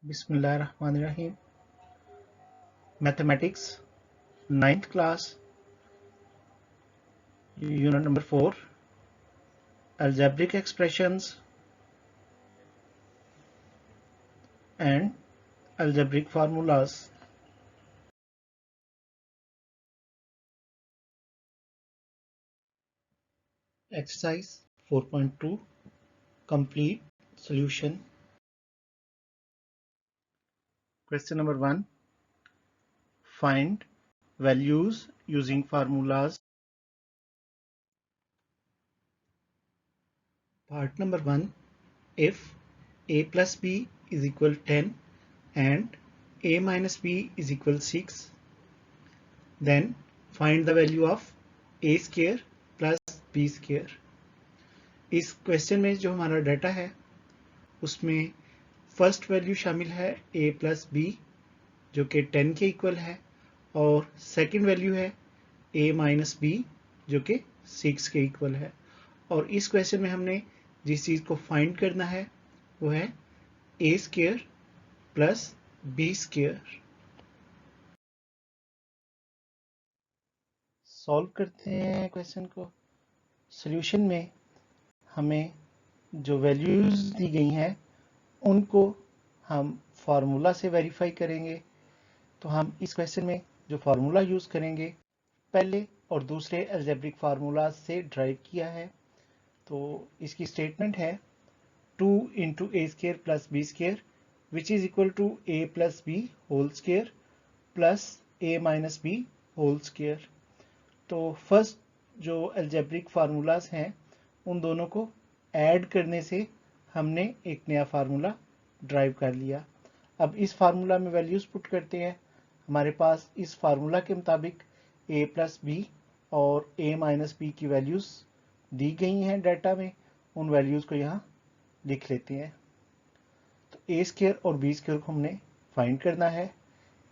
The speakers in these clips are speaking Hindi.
Bismillahirrahmanirrahim. Mathematics, ninth class, unit number 4, algebraic expressions and algebraic formulas. Exercise 4.2, complete solution. Question number 1, find values using formulas. Part number 1, if a plus b is equal 10 and a minus b is equal 6, then find the value of a square plus b square. इस क्वेश्चन में जो हमारा डाटा है उसमें फर्स्ट वैल्यू शामिल है a प्लस बी जो कि 10 के इक्वल है और सेकंड वैल्यू है a माइनस बी जो कि 6 के इक्वल है। और इस क्वेश्चन में हमने जिस चीज़ को फाइंड करना है वो है a square plus b square. Solve करते हैं क्वेश्चन को। सॉल्यूशन में हमें जो वैल्यूज दी गई हैं उनको हम फार्मूला से वेरीफाई करेंगे। तो हम इस क्वेश्चन में जो फार्मूला यूज करेंगे पहले और दूसरे अलजेब्रिक फार्मूला से ड्राइव किया है। तो इसकी स्टेटमेंट है 2 into a square plus b square which is equal to a plus b whole square plus a minus b whole square. तो फर्स्ट जो अलजेब्रिक फार्मूलाज हैं उन दोनों को ऐड करने से हमने एक नया फार्मूला ड्राइव कर लिया। अब इस फार्मूला में वैल्यूज पुट करते हैं। हमारे पास इस फार्मूला के मुताबिक a प्लस बी और a माइनस बी की वैल्यूज दी गई हैं डाटा में, उन वैल्यूज को यहाँ लिख लेते हैं। तो a स्क्वायर और b स्क्वायर को हमने फाइंड करना है।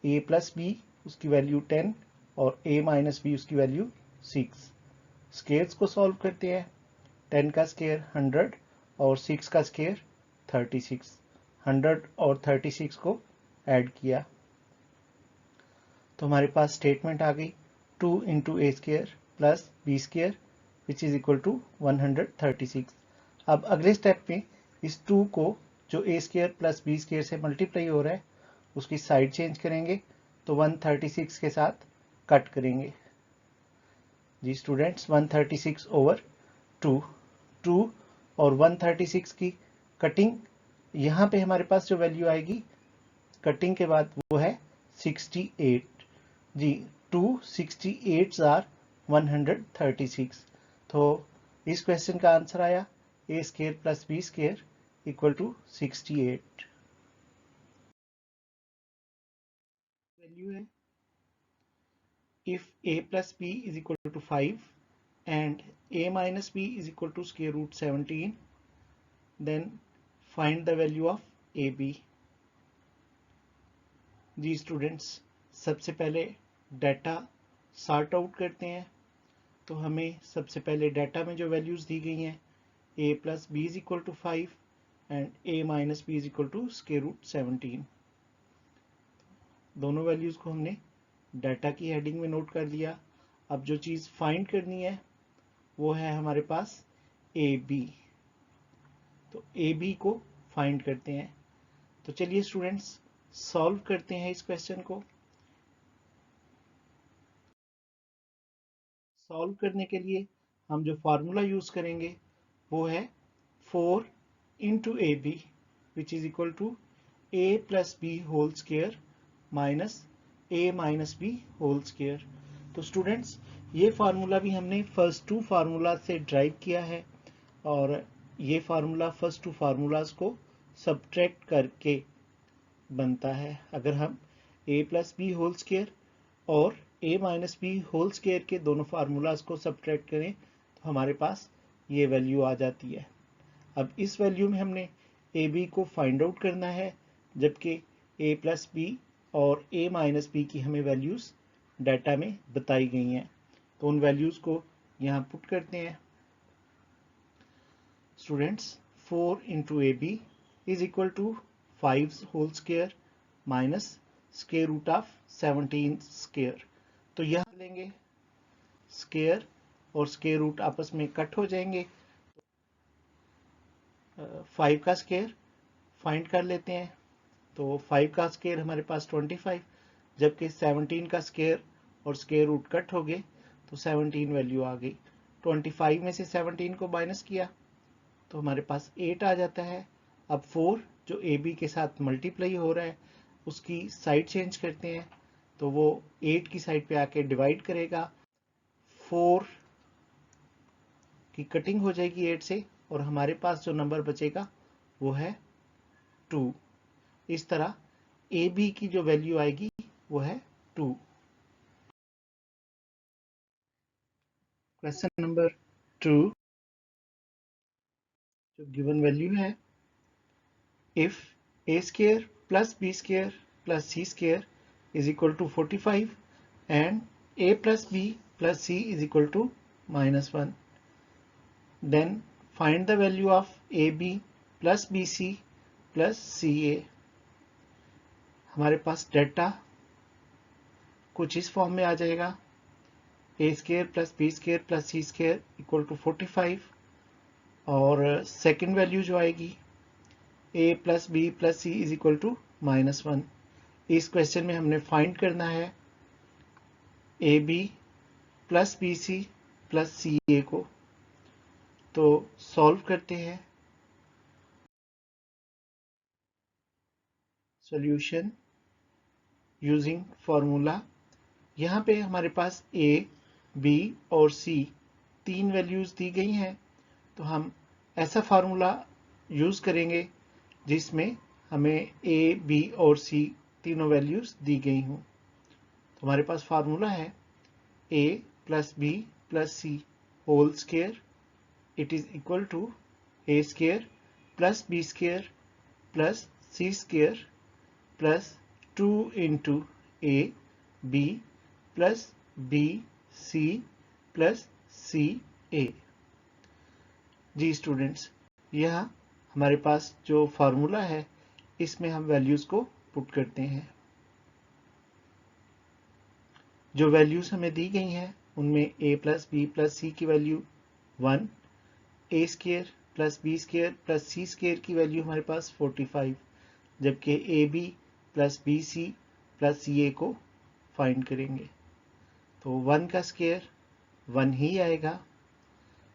a प्लस बी उसकी वैल्यू 10 और a माइनस बी उसकी वैल्यू 6। स्क्वायर्स को सॉल्व करते हैं। 10 का स्क्वायर 100 और 6 का स्क्वायर 36। 100 और 36 को ऐड किया तो हमारे पास स्टेटमेंट आ गई 2 into a square plus B square which is equal to 136। अब अगले स्टेप में इस 2 को जो a square plus B square से मल्टीप्लाई हो रहा है उसकी साइड चेंज करेंगे तो 136 के साथ कट करेंगे। जी स्टूडेंट्स 136 ओवर 2 और 136 की कटिंग यहाँ पे हमारे पास जो वैल्यू आएगी कटिंग के बाद वो है 68। जी 2 68 आर 136। तो इस क्वेश्चन का आंसर आया a square plus B square equal to 68। Value है if a plus b is equal to 5 and a minus b is equal to square root 17, then find the value of ab। जी स्टूडेंट्स सबसे पहले डाटा सॉर्ट आउट करते हैं। तो हमें सबसे पहले डाटा में जो वैल्यूज दी गई हैं a plus b is equal to 5 and a minus b is equal to square root 17। दोनों वैल्यूज को हमने डाटा की हेडिंग में नोट कर लिया। अब जो चीज़ फाइंड करनी है वो है हमारे पास ए बी। तो ए बी को फाइंड करते हैं। तो चलिए स्टूडेंट्स सॉल्व करते हैं इस क्वेश्चन को। सॉल्व करने के लिए हम जो फार्मूला यूज करेंगे वो है 4 into A b which is equal to a plus b whole square minus a minus b whole square. तो स्टूडेंट्स ये फार्मूला भी हमने फर्स्ट टू फार्मूला से ड्राइव किया है और ये फार्मूला फर्स्ट टू फार्मूलाज को सब्ट्रैक्ट करके बनता है। अगर हम a plus b whole square और a minus b whole square के दोनों फार्मूलाज को सब्ट्रैक्ट करें तो हमारे पास ये वैल्यू आ जाती है। अब इस वैल्यू में हमने ए बी को फाइंड आउट करना है जबकि a प्लस बी और a माइनस बी की हमें वैल्यूज डाटा में बताई गई हैं। तो उन वैल्यूज को यहाँ पुट करते हैं। Students 4 into A b is equal to 5 whole square minus square root of 17 square. तो यहाँ लेंगे स्क्वायर और स्क्वायर रूट आपस में कट हो जाएंगे। 5 का स्क्वायर फाइंड कर लेते हैं। तो 5 का स्क्वायर हमारे पास 25, जबकि 17 का स्क्वायर और स्क्वायर रूट कट हो गए तो 17 वैल्यू आ गई। 25 में से 17 को माइनस किया तो हमारे पास 8 आ जाता है। अब 4 जो ए बी के साथ मल्टीप्लाई हो रहा है उसकी साइड चेंज करते हैं, तो वो 8 की साइड पे आके डिवाइड करेगा। 4 की कटिंग हो जाएगी 8 से और हमारे पास जो नंबर बचेगा वो है 2। इस तरह ए बी की जो वैल्यू आएगी वो है 2। क्वेश्चन नंबर 2, जो गिवन वैल्यू है, if a square plus B square plus C square is equal to 45 and a plus b plus c is equal to -1, then find the value of ab plus bc plus ca। हमारे पास डेटा कुछ इस फॉर्म में आ जाएगा, A square plus B square plus C square equal to 45 और सेकेंड वैल्यू जो आएगी A plus B plus C is equal to -1। इस क्वेश्चन में हमने फाइंड करना है A B plus B C plus C A को। तो सॉल्व करते हैं। Solution using formula. यहाँ पे हमारे पास ए बी और सी तीन वैल्यूज दी गई हैं, तो हम ऐसा फार्मूला यूज करेंगे जिसमें हमें ए बी और सी तीनों वैल्यूज दी गई हों। तो हमारे पास फार्मूला है A plus B plus C whole square, it is equal to A square plus B square plus C square plus 2 into A B plus B C plus C A. जी स्टूडेंट्स, यह हमारे पास जो फार्मूला है इसमें हम वैल्यूज को पुट करते हैं। जो वैल्यूज हमें दी गई हैं उनमें A plus B plus C की value 1, A square plus B square plus C square की वैल्यू हमारे पास 45, जबकि A B plus B C plus C A को फाइंड करेंगे। तो 1 का स्क्वायर 1 ही आएगा।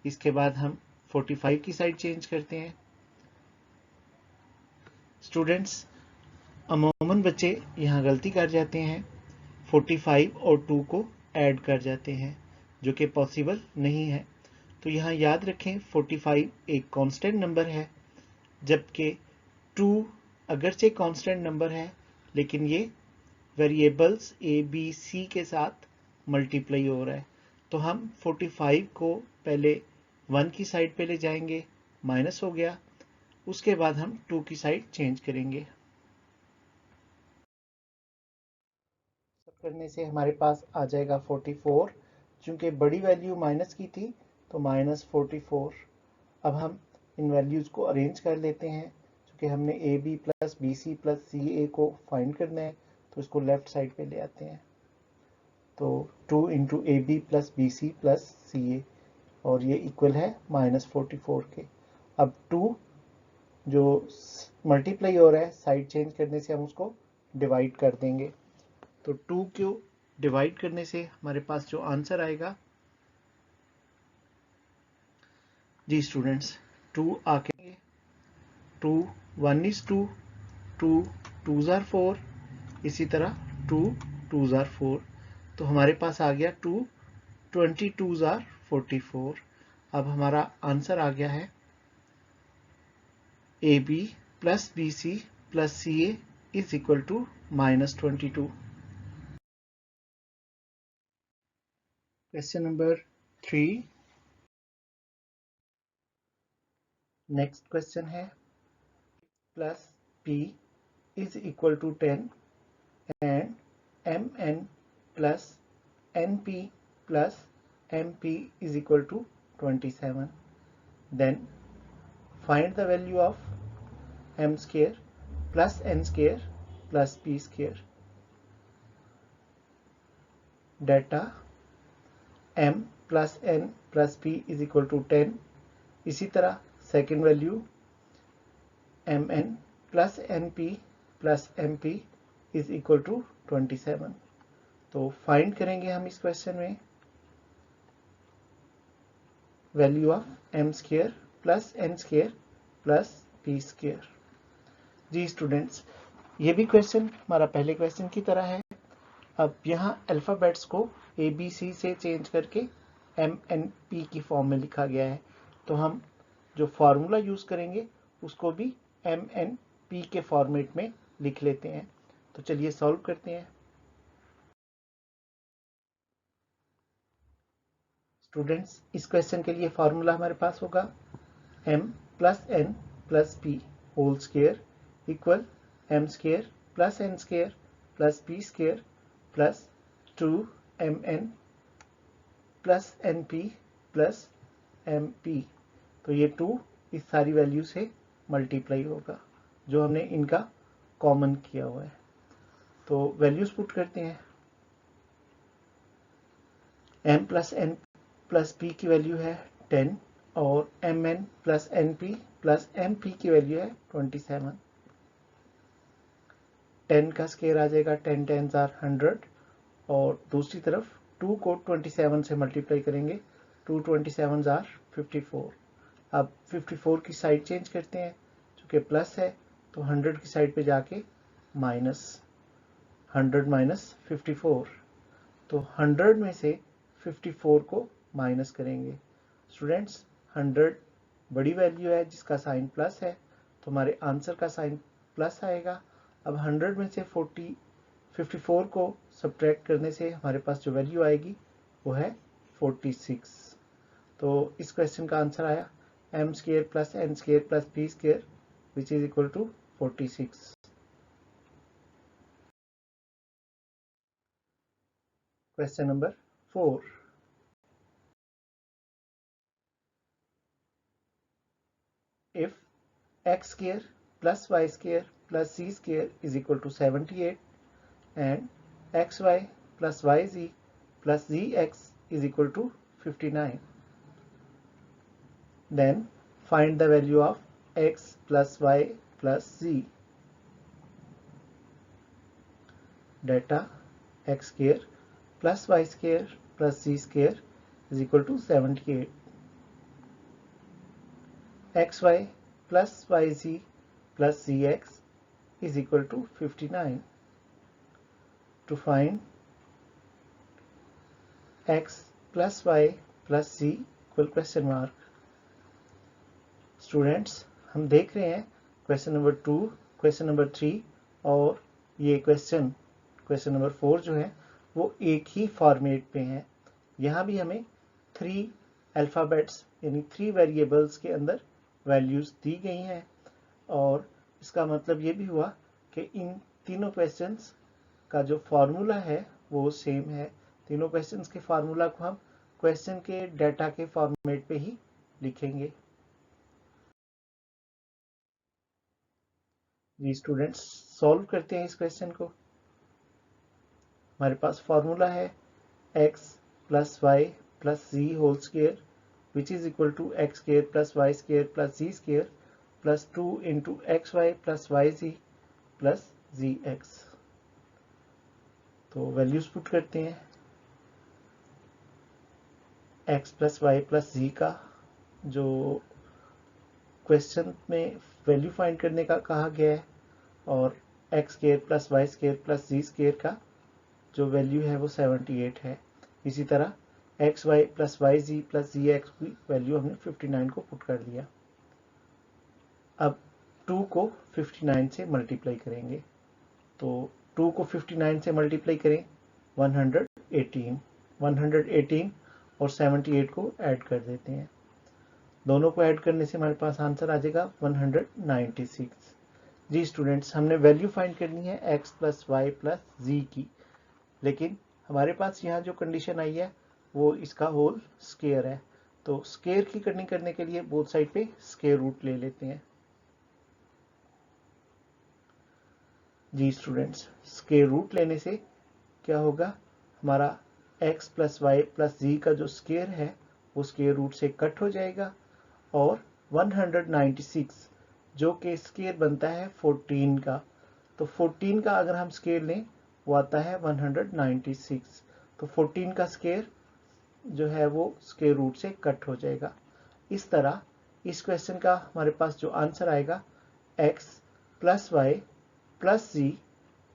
इसके बाद हम 45 की साइड चेंज करते हैं। स्टूडेंट्स, अमूमन बच्चे यहाँ गलती कर जाते हैं, 45 और 2 को ऐड कर जाते हैं, जो कि पॉसिबल नहीं है। तो यहाँ याद रखें 45 एक कांस्टेंट नंबर है, जबकि 2 अगरचे कांस्टेंट नंबर है लेकिन ये वेरिएबल्स ए बी सी के साथ मल्टीप्लाई हो रहा है। तो हम 45 को पहले 1 की साइड पे ले जाएंगे, माइनस हो गया, उसके बाद हम 2 की साइड चेंज करेंगे। सब करने से हमारे पास आ जाएगा 44। चूंकि बड़ी वैल्यू माइनस की थी तो -44। अब हम इन वैल्यूज को अरेंज कर लेते हैं। चूंकि हमने A B plus B C plus C A को फाइंड करना है तो इसको लेफ्ट साइड पे ले आते हैं। तो 2 into A B plus B C plus C A, और ये इक्वल है -44 के। अब 2 जो मल्टीप्लाई हो रहा है, साइड चेंज करने से हम उसको डिवाइड कर देंगे। तो 2 को डिवाइड करने से हमारे पास जो आंसर आएगा, जी स्टूडेंट्स, 2 आके 2 1 is 2, 2 2s are 4, इसी तरह 2 2s are 4। तो हमारे पास आ गया 2 22s are 44। अब हमारा आंसर आ गया है A B plus B C plus C a is equal to -22। Question number 3, next question है, plus p is equal to 10 and mn plus np plus mp is equal to 27, then find the value of m square plus n square plus p square. Data m plus n plus p is equal to 10। इसी तरह second value mn plus np plus mp is equal to 27। तो फाइंड करेंगे हम इस क्वेश्चन में value of m square plus n square plus p square. जी स्टूडेंट्स, ये भी क्वेश्चन हमारा पहले क्वेश्चन की तरह है। अब यहाँ अल्फ़ाबेट्स को ABC से चेंज करके MNP की फॉर्म में लिखा गया है, तो हम जो फॉर्मूला यूज करेंगे उसको भी MNP के फॉर्मेट में लिख लेते हैं। तो चलिए सॉल्व करते हैं। स्टूडेंट्स, इस क्वेश्चन के लिए फॉर्मूला हमारे पास होगा m plus n plus p whole square equal m square plus n square plus p square plus 2mn plus np plus mp। तो ये 2 इस सारी वैल्यू से मल्टीप्लाई होगा जो हमने इनका कॉमन किया हुआ है। तो वैल्यूज पुट करते हैं। m plus n plus p की वैल्यू है 10 और mn plus np plus mp की वैल्यू है 27। 10 का स्क्वायर आ जाएगा 10 10s आर 100 और दूसरी तरफ 2 को 27 से मल्टीप्लाई करेंगे 2 27s आर 54। अब 54 की साइड चेंज करते हैं, चूंकि प्लस है तो 100 की साइड पे जाके माइनस 100 माइनस 54। तो 100 में से 54 को माइनस करेंगे। स्टूडेंट्स, 100 बड़ी वैल्यू है जिसका साइन प्लस है, तो हमारे आंसर का साइन प्लस आएगा। अब 100 में से 54 को सब्ट्रैक्ट करने से हमारे पास जो वैल्यू आएगी वो है 46। तो इस क्वेश्चन का आंसर आया m square plus n square plus p square which is equal to 46। Question number 4। If x square plus y square plus z square is equal to 78 and xy plus yz plus zx is equal to 59, then find the value of x plus y plus z. Data x square plus y square plus z square is equal to 78. xy plus yz plus zx is equal to 59. To find x plus y plus z equal question mark. Students, हम देख रहे हैं क्वेश्चन नंबर 2, क्वेश्चन नंबर 3 और ये क्वेश्चन नंबर 4 जो है वो एक ही फॉर्मेट पे हैं। यहाँ भी हमें 3 अल्फ़ाबेट्स यानी 3 वेरिएबल्स के अंदर वैल्यूज दी गई हैं और इसका मतलब ये भी हुआ कि इन तीनों क्वेश्चंस का जो फॉर्मूला है वो सेम है। तीनों क्वेश्चंस के फार्मूला को हम क्वेश्चन के डाटा के फॉर्मेट पे ही लिखेंगे। जी स्टूडेंट्स, सॉल्व करते हैं इस क्वेश्चन को। हमारे पास फॉर्मूला है x plus y plus z whole square which is equal to x square plus y square plus z square plus 2 into x y plus y z plus z x. तो वैल्यूज पुट करते हैं। x plus y plus z का जो क्वेश्चन में वैल्यू फाइंड करने का कहा गया है और x square plus y square plus z square का जो वैल्यू है वो 78 है। इसी तरह x y plus y z plus z x की वैल्यू हमने 59 को पुट कर दिया। अब 2 को 59 से मल्टीप्लाई करेंगे, तो 2 को 59 से मल्टीप्लाई करें 118 और 78 को ऐड कर देते हैं। दोनों को ऐड करने से हमारे पास आंसर आ जाएगा 196। जी स्टूडेंट्स, हमने वैल्यू फाइंड करनी है x plus y plus z की, लेकिन हमारे पास यहाँ जो कंडीशन आई है वो इसका होल स्क्वायर है। तो स्क्वायर की करने के लिए बोथ साइड पे स्क्वायर रूट ले लेते हैं। जी स्टूडेंट्स, स्क्वायर रूट लेने से क्या होगा, हमारा x plus y plus z का जो स्क्वायर है वो स्क्वायर रूट से कट हो जाएगा, और 196 जो कि स्क्वायर बनता है 14 का, तो 14 का अगर हम स्क्वायर लें वो आता है 196, तो 14 का स्क्वायर जो है वो स्क्वायर रूट से कट हो जाएगा। इस तरह इस क्वेश्चन का हमारे पास जो आंसर आएगा x प्लस वाई प्लस जी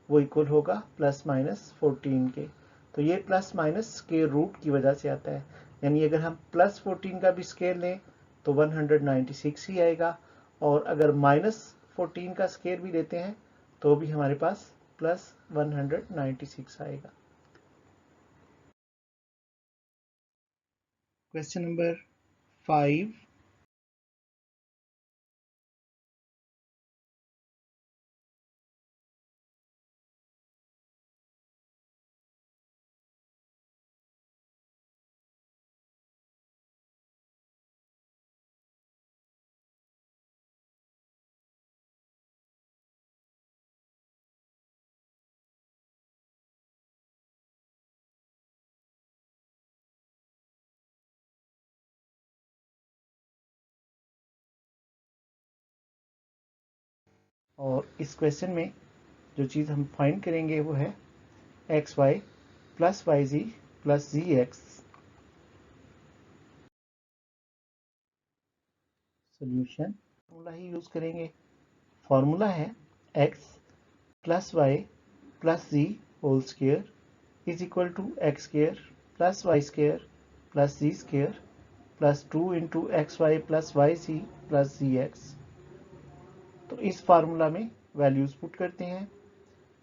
वो इक्वल होगा प्लस माइनस 14 के। तो ये प्लस माइनस स्क्वायर रूट की वजह से आता है, यानी अगर हम प्लस 14 का भी स्क्वायर लें तो 196 ही आएगा, और अगर माइनस 14 का स्क्वायर भी लेते हैं तो भी हमारे पास प्लस 196 आएगा। क्वेश्चन नंबर 5, और इस क्वेश्चन में जो चीज़ हम फाइंड करेंगे वो है x y plus y z plus z x. Solution formula ही यूज करेंगे। फॉर्मूला है x plus y plus z whole square is equal to x square plus y square plus z square plus 2 into x y plus y z plus z x. तो इस फार्मूला में वैल्यूज पुट करते हैं।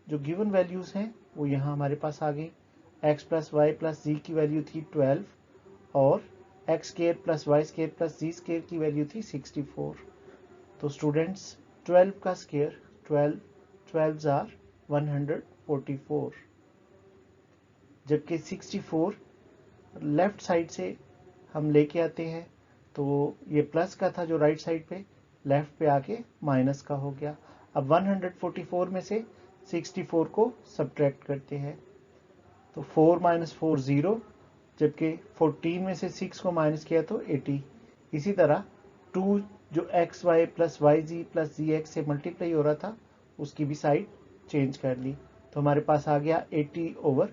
जो गिवन वैल्यूज हैं वो यहाँ हमारे पास आ गई। x plus y plus z की वैल्यू थी 12, और x square plus y square plus z square की वैल्यू थी 64। तो स्टूडेंट्स 12 का स्क्वायर 12 12 आर 144, जबकि 64 लेफ्ट साइड से हम लेके आते हैं तो ये प्लस का था जो राइट साइड पे, लेफ्ट पे आके माइनस का हो गया। अब 144 में से 64 को सब्ट्रैक्ट करते हैं तो 4 माइनस 4 0, जबकि 14 में से 6 को माइनस किया तो 80। इसी तरह 2 जो x y plus y z plus z x से मल्टीप्लाई हो रहा था उसकी भी साइड चेंज कर ली, तो हमारे पास आ गया 80/।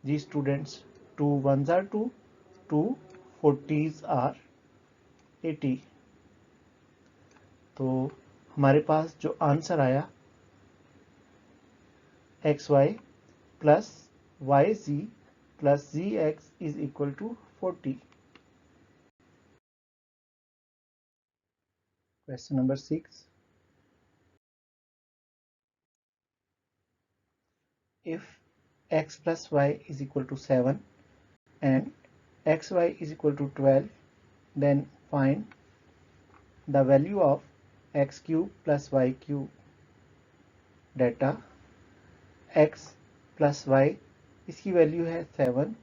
जी students, 2 1s are 2, 2 40s are 80। तो हमारे पास जो आंसर आया x y plus y z plus z x is equal to 40। Question number 6, if x plus y is equal to 7 and xy is equal to 12, then find the value of x cube plus y cube. Data x plus y इसकी वैल्यू है 7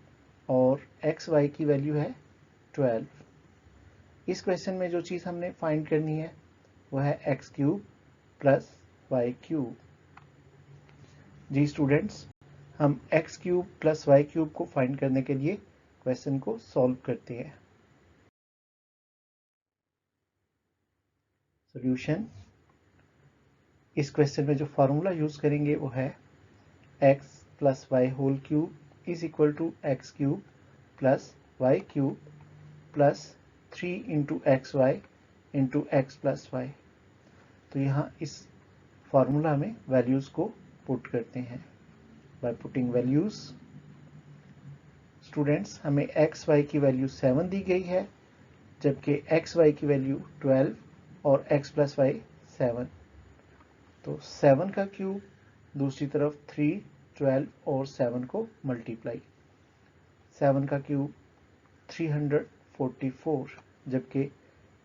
और xy की वैल्यू है 12। इस क्वेश्चन में जो चीज़ हमने फाइंड करनी है वह है x cube plus y cube. जी स्टूडेंट्स, हम x cube plus y cube को फाइंड करने के लिए क्वेश्चन को सॉल्व करते हैं। सॉल्यूशन, इस क्वेश्चन में जो फार्मूला यूज करेंगे वो है x plus y whole cube is equal to x cube plus y cube plus 3 into x y into x plus y. तो यहाँ इस फार्मूला में वैल्यूज को पुट करते हैं। बाय पुटिंग वैल्यूज, स्टूडेंट्स हमें एक्स वाई की वैल्यू 7 दी गई है, जबकि एक्स वाई की वैल्यू 12 और एक्स प्लस वाई 7। तो 7 का क्यूब, दूसरी तरफ 3, 12 और 7 को मल्टीप्लाई, 7 का क्यूब 344, जबकि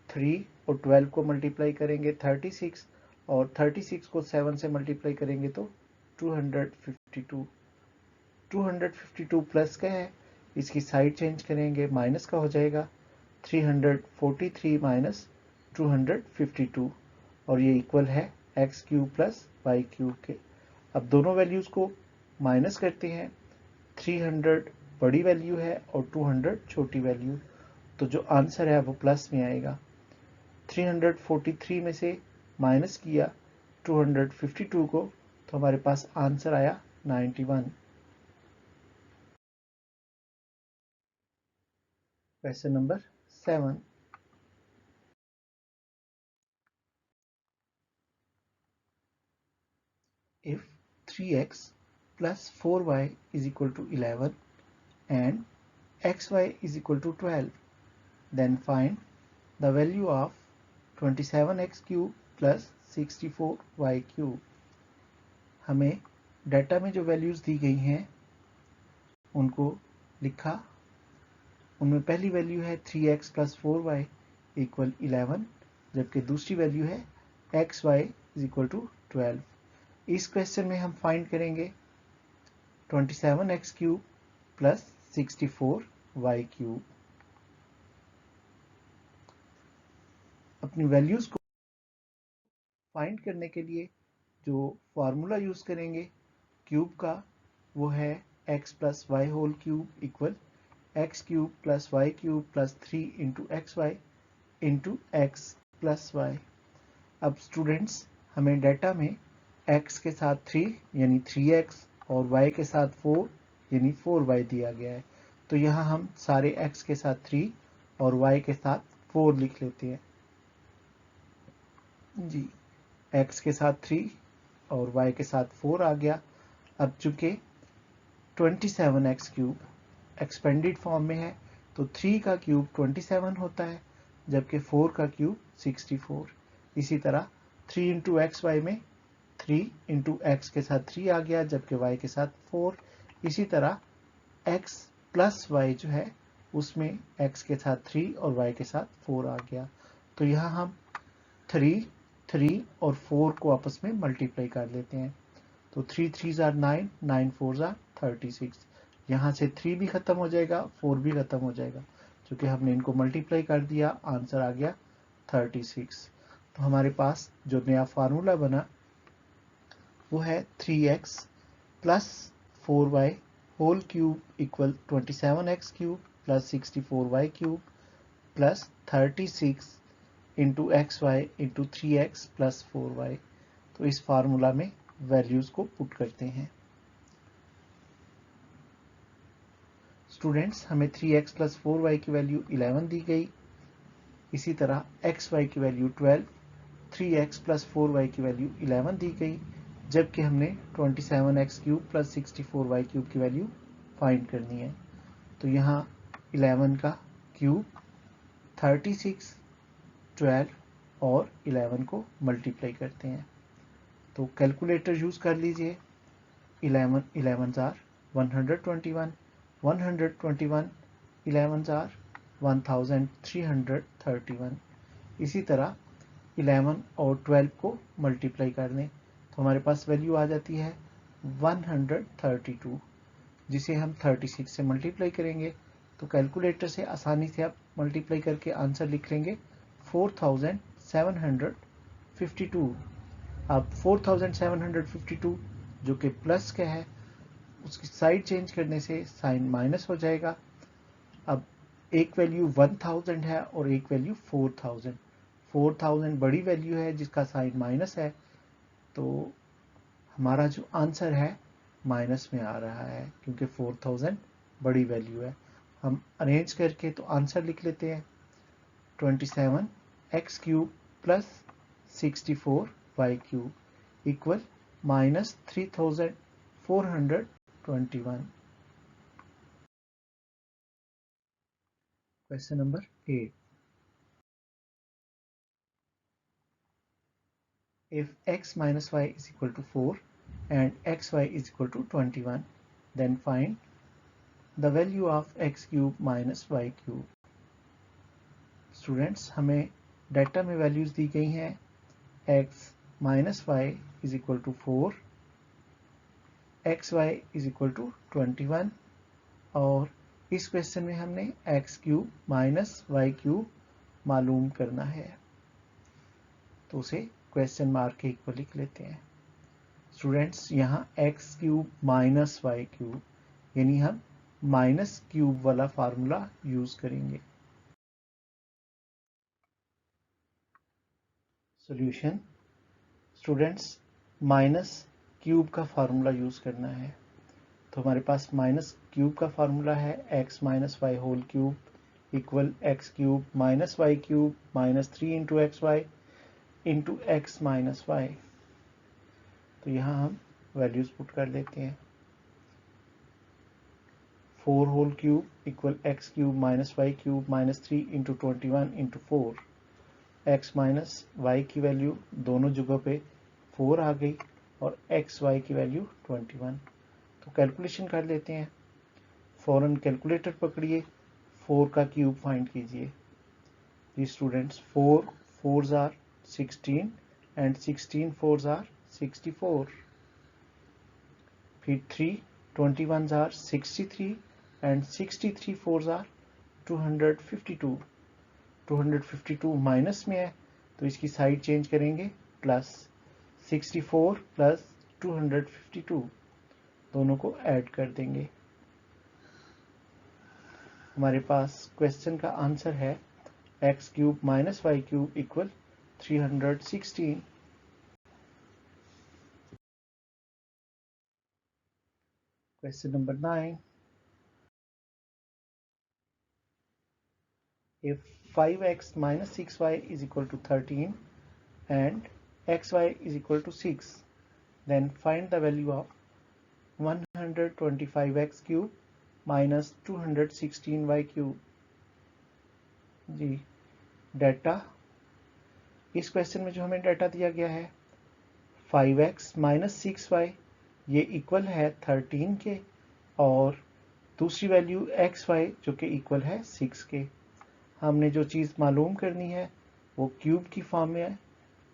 3 और 12 को मल्टीप्लाई करेंगे 36, और 36 को 7 से मल्टीप्लाई करेंगे तो 252। 252 प्लस का है, इसकी साइड चेंज करेंगे माइनस का हो जाएगा 343 माइनस 252, और ये इक्वल है x cube plus y cube के। अब दोनों वैल्यूज़ को माइनस करते हैं। 300 बड़ी वैल्यू है और 200 छोटी वैल्यू, तो जो आंसर है वो प्लस में आएगा। 343 में से माइनस किया 252 को, तो हमारे पास आंसर आया 91। Question number 7। If 3x plus 4y is equal to 11 and xy is equal to 12, then find the value of 27x cube plus 64y cube। हमें डाटा में जो वैल्यूज़ दी गई हैं उनको लिखा। उनमें पहली वैल्यू है 3x प्लस 4y इक्वल 11, जबकि दूसरी वैल्यू है xy इज इक्वल टू 12। इस क्वेश्चन में हम फाइंड करेंगे 27x cube plus 64y cube. अपनी वैल्यूज को फाइंड करने के लिए जो फॉर्मूला यूज करेंगे क्यूब का, वो है x plus y whole cube equal x cube plus y cube plus 3 into x y into x plus y. अब स्टूडेंट्स, हमें डाटा में x के साथ 3 यानी 3x और y के साथ 4 यानी 4y दिया गया है, तो यहाँ हम सारे x के साथ 3 और y के साथ 4 लिख लेते हैं जी। x के साथ 3 और y के साथ 4 आ गया। अब चूंकि 27x क्यूब एक्सपेंडेड फॉर्म में है तो 3 का क्यूब 27 होता है, जबकि 4 का क्यूब 64। इसी तरह 3 इंटू एक्स वाई में 3 इंटू एक्स के साथ 3 आ गया, जबकि y के साथ 4। इसी तरह x प्लस वाई जो है उसमें x के साथ 3 और y के साथ 4 आ गया। तो यहाँ हम 3 और 4 को आपस में मल्टीप्लाई कर लेते हैं। तो 3 3 are 9, 9 4 are 36। यहाँ से 3 भी खत्म हो जाएगा, 4 भी खत्म हो जाएगा, क्योंकि हमने इनको मल्टीप्लाई कर दिया, आंसर आ गया 36। तो हमारे पास जो नया फार्मूला बना वो है 3x plus 4y whole cube equal 27x cube plus 64y cube plus 36 into x y into 3x plus 4y। तो इस फार्मूला में वैल्यूज को पुट करते हैं। स्टूडेंट्स, हमें 3x प्लस 4y की वैल्यू 11 दी गई। इसी तरह xy की वैल्यू 12, 3x प्लस 4y की वैल्यू 11 दी गई, जबकि हमने 27x cube plus 64y cube की वैल्यू फाइंड करनी है। तो यहाँ 11 का क्यूब 36, 12 और 11 को मल्टीप्लाई करते हैं। तो कैलकुलेटर यूज कर लीजिए। 11 11s are 121, 121 11s are 1331। इसी तरह 11 और 12 को मल्टीप्लाई कर दें तो हमारे पास वैल्यू आ जाती है 132, जिसे हम 36 से मल्टीप्लाई करेंगे तो कैलकुलेटर से आसानी से आप मल्टीप्लाई करके आंसर लिख लेंगे 4752। अब 4752 जो कि प्लस का है, उसकी साइड चेंज करने से साइन माइनस हो जाएगा। अब एक वैल्यू 1000 है और एक वैल्यू 4000। 4000 बड़ी वैल्यू है जिसका साइन माइनस है, तो हमारा जो आंसर है माइनस में आ रहा है, क्योंकि 4000 बड़ी वैल्यू है। हम अरेंज करके तो आंसर लिख लेते हैं 27x cube plus 64y cube equal minus 3421। Question number 8. If x minus y is equal to 4 and xy is equal to 21, then find the value of x cube minus y cube. Students, हमें डाटा में वैल्यूज दी गई हैं x minus y is equal to 4, xy is equal to 21 और इस क्वेश्चन में हमने x cube minus y cube मालूम करना है। तो उसे क्वेश्चन मार्क के इक्वल लिख लेते हैं। स्टूडेंट्स यहाँ x cube minus y cube, यानी हम माइनस क्यूब वाला फार्मूला यूज करेंगे। सॉल्यूशन, स्टूडेंट्स माइनस क्यूब का फार्मूला यूज करना है, तो हमारे पास माइनस क्यूब का फार्मूला है x minus y whole cube equal x cube minus y cube minus 3 into x y into x minus y. तो यहाँ हम वैल्यूज पुट कर देते हैं। 4 whole cube equal x cube minus y cube minus 3 into 21 into 4। X minus y की वैल्यू दोनों जगहों पे 4 आ गई और एक्स वाई की वैल्यू 21। तो कैलकुलेशन कर लेते हैं। फौरन कैलकुलेटर पकड़िए, 4 का क्यूब फाइंड कीजिए। जी students, 4 4s are 16 and 16 4s are 64। फिर 3 21s are 63 and 63 4s are 252। 252 minus में है तो इसकी साइड चेंज करेंगे, प्लस 64 प्लस 252 दोनों को ऐड कर देंगे। हमारे पास क्वेश्चन का आंसर है x cube minus y cube equal 316। Question number 9, if 5x minus 6y is equal to 13 and xy is equal to 6, then find the value of 125x cube minus 216y cube। Ji data, इस क्वेश्चन में जो हमें डाटा दिया गया है 5x माइनस 6y ये इक्वल है 13 के, और दूसरी वैल्यू xy जो कि इक्वल है 6 के। हमने जो चीज़ मालूम करनी है वो क्यूब की फॉर्म में है,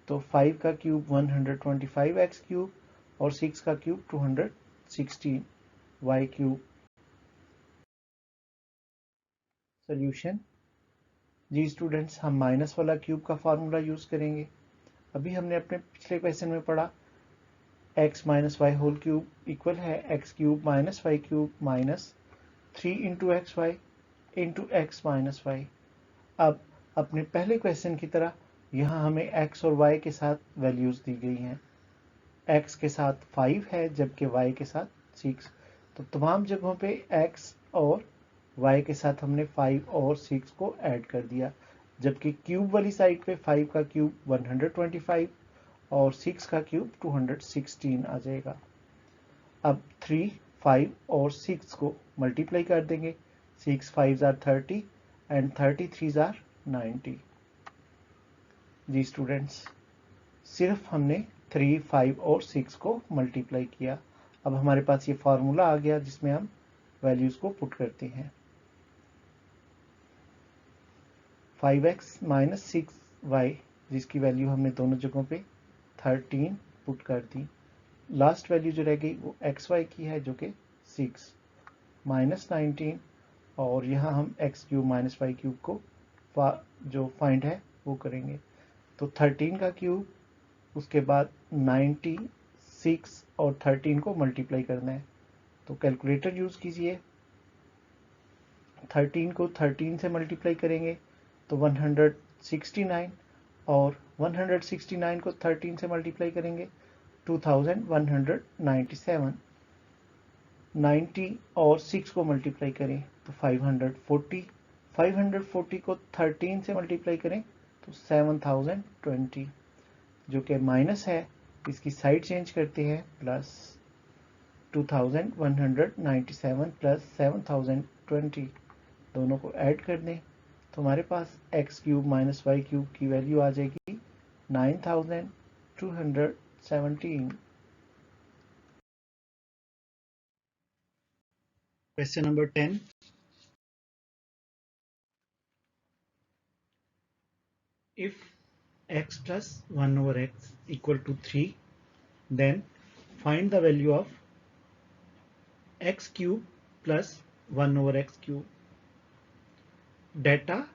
तो 5 का क्यूब 125x क्यूब और 6 का क्यूब 216y क्यूब। सॉल्यूशन, जी स्टूडेंट्स, हम माइनस वाला क्यूब का फार्मूला यूज करेंगे। अभी हमने अपने पिछले क्वेश्चन में पढ़ा x minus y whole cube equal है x cube minus y cube minus 3 into x y into x minus y. अब अपने पहले क्वेश्चन की तरह यहाँ हमें x और y के साथ वैल्यूज दी गई हैं। x के साथ 5 है जबकि y के साथ 6, तो तमाम जगहों पे x और y के साथ हमने 5 और 6 को ऐड कर दिया, जबकि क्यूब वाली साइड पे 5 का क्यूब 125 और 6 का क्यूब 216 आ जाएगा। अब 3, 5 और 6 को मल्टीप्लाई कर देंगे, 6 5s are 30 and 33s are 90। जी स्टूडेंट्स, सिर्फ हमने 3, 5 और 6 को मल्टीप्लाई किया। अब हमारे पास ये फॉर्मूला आ गया जिसमें हम वैल्यूज को पुट करते हैं। 5x माइनस 6y जिसकी वैल्यू हमने दोनों जगहों पे 13 पुट कर दी। लास्ट वैल्यू जो रह गई वो xy की है जो कि 6 माइनस 19, और यहाँ हम x cube minus y cube को जो फाइंड है वो करेंगे। तो 13 का क्यूब, उसके बाद 90, 6 और 13 को मल्टीप्लाई करना है, तो कैलकुलेटर यूज कीजिए। 13 को 13 से मल्टीप्लाई करेंगे तो 169, और 169 को 13 से मल्टीप्लाई करेंगे 2197। 90 और 6 को मल्टीप्लाई करें तो 540, 540 को 13 से मल्टीप्लाई करें तो 7020, जो कि माइनस है, इसकी साइड चेंज करते हैं, प्लस 2197 प्लस 7020 दोनों को ऐड कर दें, तो हमारे पास x cube minus y cube की वैल्यू आ जाएगी 9217। Question number 10, if x plus 1 over x equal to 3, then find the value of x cube plus 1 over x cube। Data,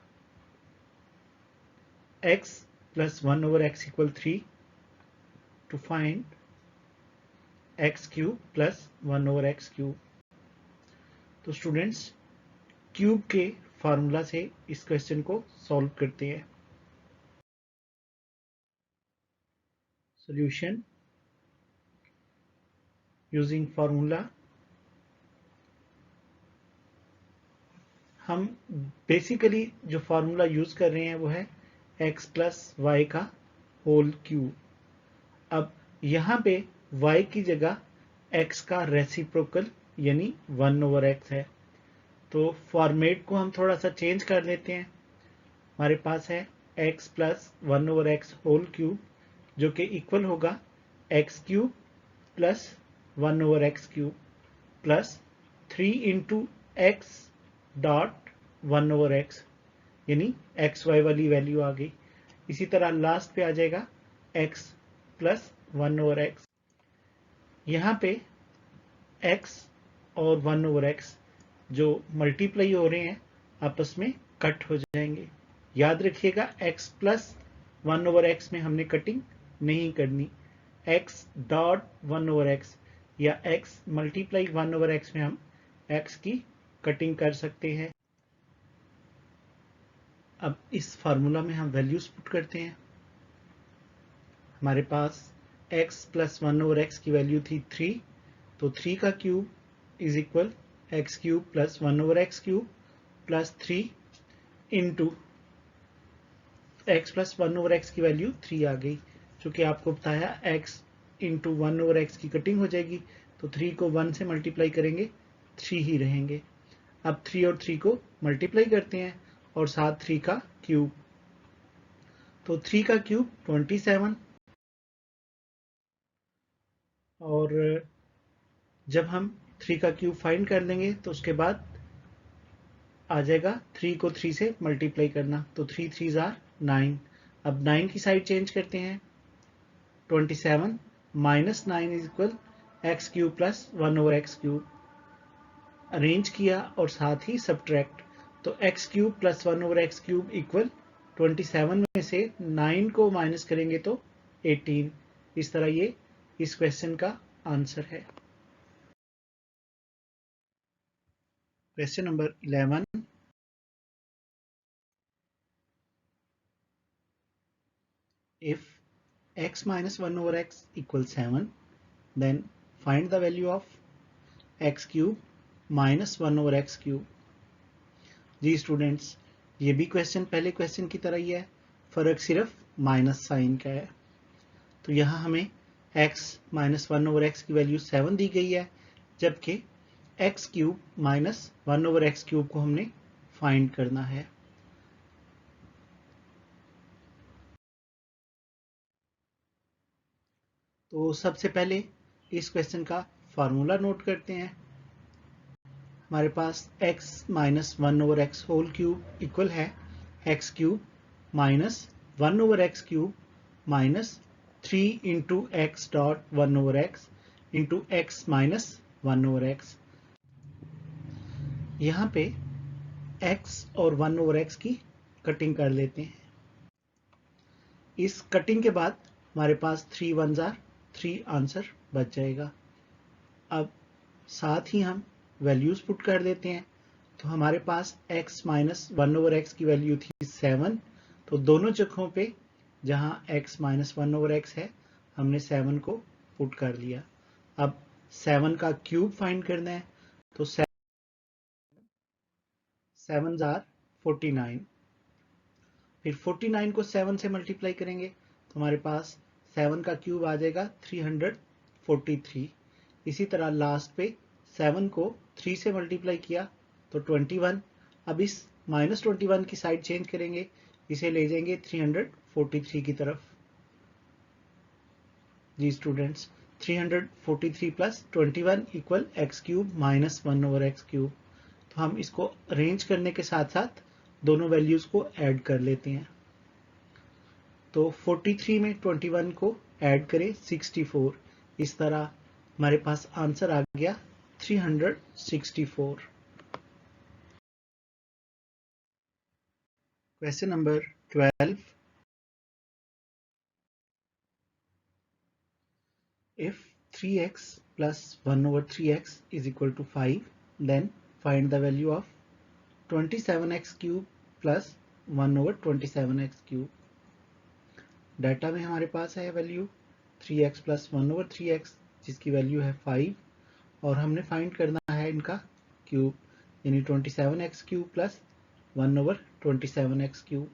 x plus 1 over x equal 3 to find x cube plus 1 over x cube. तो स्टूडेंट्स क्यूब के फार्मूला से इस क्वेश्चन को सॉल्व करते हैं. Solution using formula. हम बेसिकली जो फार्मूला यूज कर रहे हैं वो है x प्लस वाई का होल क्यूब. अब यहाँ पे y की जगह x का रेसिप्रोकल यानी 1 ओवर x है. तो फॉर्मेट को हम थोड़ा सा चेंज कर देते हैं. हमारे पास है x plus 1 over x whole cube जो कि इक्वल होगा x cube plus 1 over x cube plus 3 into x dot 1 over x यानी एक्स वाई वाली वैल्यू आ गई. इसी तरह लास्ट पे आ जाएगा x प्लस 1 ओवर x. यहाँ पे x और 1 ओवर x जो मल्टीप्लाई हो रहे हैं आपस में कट हो जाएंगे. याद रखिएगा x प्लस 1 ओवर x में हमने कटिंग नहीं करनी. x डॉट 1 ओवर x या x मल्टीप्लाई 1 ओवर x में हम x की कटिंग कर सकते हैं. अब इस फार्मूला में हम वैल्यूज पुट करते हैं. हमारे पास x प्लस 1 ओवर x की वैल्यू थी 3. तो 3 का cube is equal x cube plus 1 over x cube plus 3 into x plus 1 over x की वैल्यू 3 आ गई. चूंकि आपको बताया x इंटू 1 ओवर एक्स की कटिंग हो जाएगी तो 3 को 1 से मल्टीप्लाई करेंगे 3 ही रहेंगे. अब 3 और 3 को मल्टीप्लाई करते हैं और साथ 3 का क्यूब. तो 3 का क्यूब 27 और जब हम 3 का क्यूब फाइंड कर लेंगे तो उसके बाद आ जाएगा 3 को 3 से मल्टीप्लाई करना. तो 3 3 आर 9. अब 9 की साइड चेंज करते हैं. 27 minus 9 is equal x cube plus 1 over x cube. Arrange किया और साथ ही सब्ट्रैक्ट. तो x cube plus 1 over x cube equal 27 में से 9 को माइनस करेंगे तो 18. इस तरह ये इस क्वेश्चन का आंसर है. Question number 11. If x minus 1 over x equals 7, then find the value of x cube minus 1 over x cube. Ji students, ये भी क्वेश्चन पहले क्वेश्चन की तरह ही है, फर्क सिर्फ माइनस साइन का है. तो यहाँ हमें x माइनस 1 ओवर x की वैल्यू 7 दी गई है, जबकि x cube minus 1 over x cube को हमने फाइंड करना है. तो सबसे पहले इस क्वेश्चन का फार्मूला नोट करते हैं. हमारे पास x minus 1 over x whole cube equal है x cube minus 1 over x cube minus 3 into x dot 1 over x into x minus 1 over x. यहाँ पे x और 1 ओवर x की कटिंग कर लेते हैं. इस कटिंग के बाद हमारे पास 3 1s आर 3 आंसर बच जाएगा. अब साथ ही हम वैल्यूज पुट कर देते हैं. तो हमारे पास x माइनस 1 ओवर एक्स की वैल्यू थी 7. तो दोनों जगहों पे जहां x माइनस 1 ओवर एक्स है हमने 7 को पुट कर लिया. अब 7 का क्यूब फाइंड करना है. तो 7s आर 49. फिर 49 को 7 से मल्टीप्लाई करेंगे तो हमारे पास 7 का क्यूब आ जाएगा 343. इसी तरह लास्ट पे 7 को 3 से मल्टीप्लाई किया तो 21. अब इस माइनस 21 की साइड चेंज करेंगे, इसे ले जाएंगे 343 की तरफ. जी students, 343 plus 21 equal x cube minus 1 over x cube. तो हम इसको अरेंज करने के साथ साथ दोनों वैल्यूज को ऐड कर लेते हैं. तो 43 में 21 को ऐड करें 64. इस तरह हमारे पास आंसर आ गया 364. Question number 12. If 3x plus 1 over 3x is equal to 5, then find the value of 27x cube plus 1 over 27x cube. Data में हमारे पास है value 3x plus 1 over 3x जिसकी वैल्यू है 5 और हमने फाइंड करना है इनका क्यूब यानी 27x cube plus 1 over 27x cube.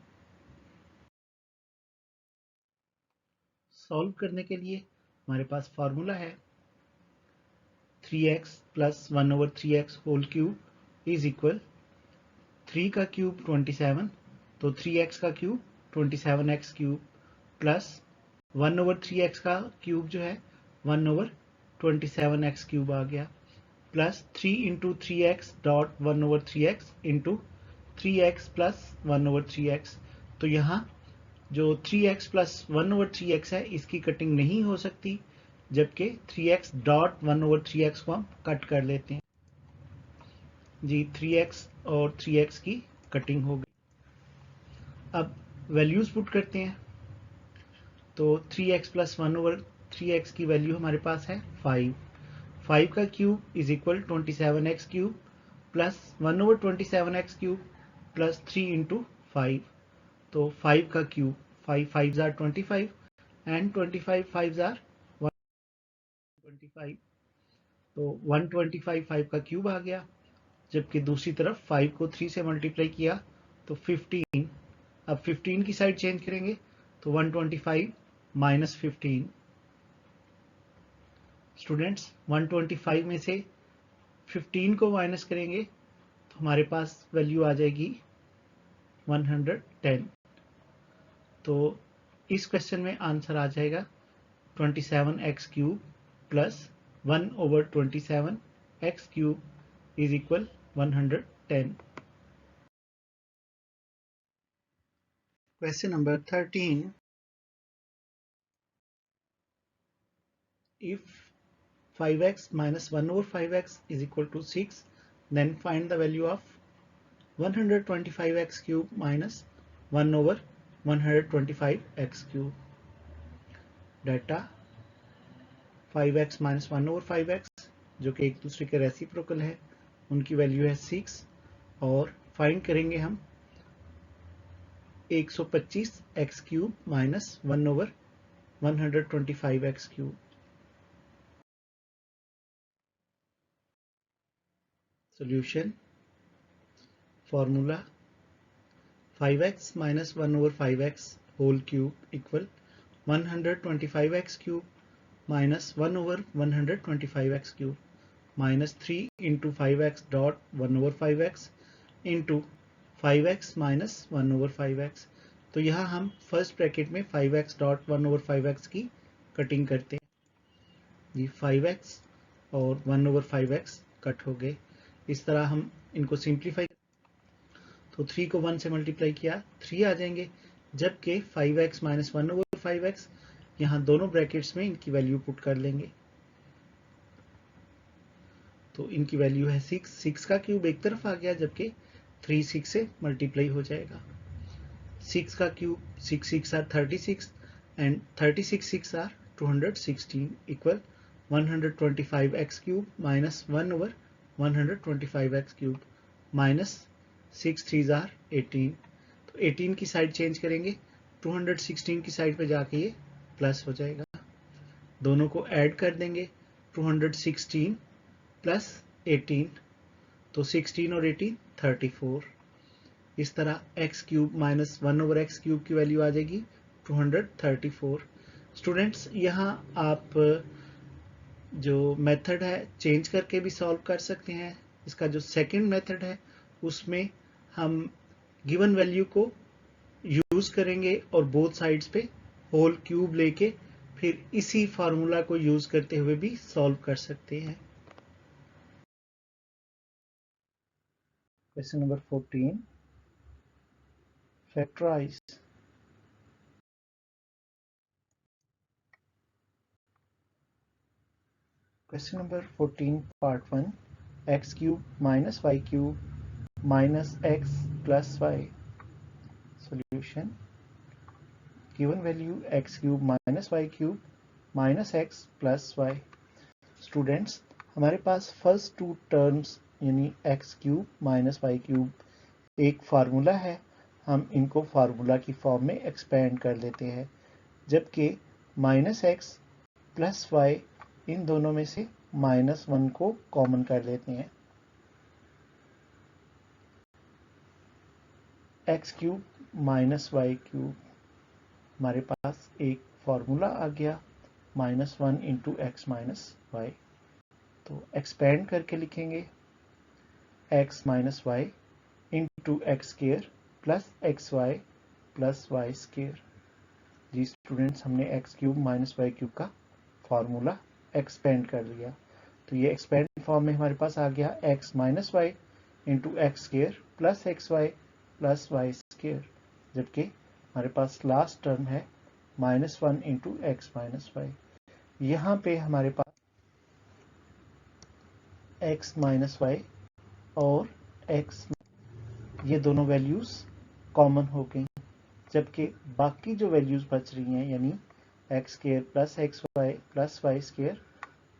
Solve करने के लिए हमारे पास फॉर्मूला है 3x plus 1 over 3x whole cube is equal 3 का क्यूब 27 तो 3x का cube 27x cube plus 1 over 3x का क्यूब जो है 1 ओवर 27x क्यूब आ गया plus 3 into 3x dot 1 over 3x into 3x plus 1 over 3x। तो यहाँ जो 3x प्लस 1 ओवर 3x है इसकी कटिंग नहीं हो सकती जबकि 3x डॉट 1 ओवर 3x को हम कट कर लेते हैं जी 3x और 3x की कटिंग हो गई। अब वैल्यूज पुट करते हैं तो 3x प्लस 1 ओवर 3x की वैल्यू हमारे पास है 5 का cube is equal 27x cube plus 1 over 27x cube plus 3 into 5 तो 5 का क्यूब 5 5 जार 25 एंड 25 5 जार 125 तो 125 5 का क्यूब आ गया जबकि दूसरी तरफ 5 को 3 से मल्टीप्लाई किया तो 15। अब 15 की साइड चेंज करेंगे तो 125 माइनस 15। स्टूडेंट्स 125 में से 15 को माइनस करेंगे तो हमारे पास वैल्यू आ जाएगी 110। तो इस क्वेश्चन में आंसर आ जाएगा 27x cube plus 1 over 27x cube is equal 110। Question number 13. If 5x minus 1 over 5x is equal to 6, then find the value of 125x cube minus 1 over 125x cube. Data 5x minus 1 over 5x जो कि एक दूसरे के रेसिप्रोकल है उनकी वैल्यू है 6 और फाइंड करेंगे हम 125x cube minus 1 over 125x cube. Solution formula 5x minus 1 over 5x whole cube equal 125x cube minus 1 over 125x cube minus 3 into 5x dot 1 over 5x into 5x minus 1 over 5x। तो यहाँ हम फर्स्ट ब्रैकेट में 5x डॉट 1 over 5x की कटिंग करते हैं। ये 5x और 1 over 5x कट हो गए। इस तरह हम इनको सिंप्लीफाई तो 3 को 1 से मल्टीप्लाई किया 3 आ जाएंगे जबकि 5x माइनस 1 ओवर 5x यहाँ दोनों ब्रैकेट्स में इनकी वैल्यू पुट कर लेंगे तो इनकी वैल्यू है 6 का क्यूब एक तरफ आ गया जबकि 3 6 से मल्टीप्लाई हो जाएगा 6 का cube 6 6 are 36 and 36 6 are 216 equal 125x cube minus 1 over 125x cube minus 6 3 are 18 तो 18 की साइड चेंज करेंगे 216 की साइड पे जाके ये प्लस हो जाएगा दोनों को ऐड कर देंगे 216 प्लस 18 तो 16 और 18 34 इस तरह x cube minus 1 over x cube की वैल्यू आ जाएगी 234। स्टूडेंट्स यहाँ आप जो मेथड है चेंज करके भी सॉल्व कर सकते हैं। इसका जो सेकंड मेथड है उसमें हम गिवन वैल्यू को यूज करेंगे और बोथ साइड्स पे होल क्यूब लेके फिर इसी फार्मूला को यूज करते हुए भी सॉल्व कर सकते हैं। Question number 14 factorise question number 14 part 1 x cube minus y cube minus x plus y। Solution given value x cube minus y cube minus x plus y. Students, हमारे पास फर्स्ट टू टर्म्स यानी x cube minus y cube एक फार्मूला है, हम इनको फार्मूला की फॉर्म में एक्सपेंड कर लेते हैं, जबकि माइनस एक्स प्लस वाई इन दोनों में से माइनस वन को कॉमन कर लेते हैं। X cube minus y cube, हमारे पास एक फॉर्मूला आ गया minus one into x minus y. तो एक्सपेंड करके लिखेंगे x minus y into x square plus x y plus y square. जी स्टूडेंट्स, हमने x cube minus y cube का फॉर्मूला एक्सपेंड कर लिया। तो ये एक्सपेंड फॉर्म में हमारे पास आ गया x minus y into x square plus x y plus y square, जबकि हमारे पास लास्ट टर्म है minus one into x minus y. यहाँ पे हमारे पास एक्स माइनस वाई और एक्स, ये दोनों वैल्यूज कॉमन हो गई, जबकि बाकी जो वैल्यूज बच रही हैं यानी x square plus x y plus y square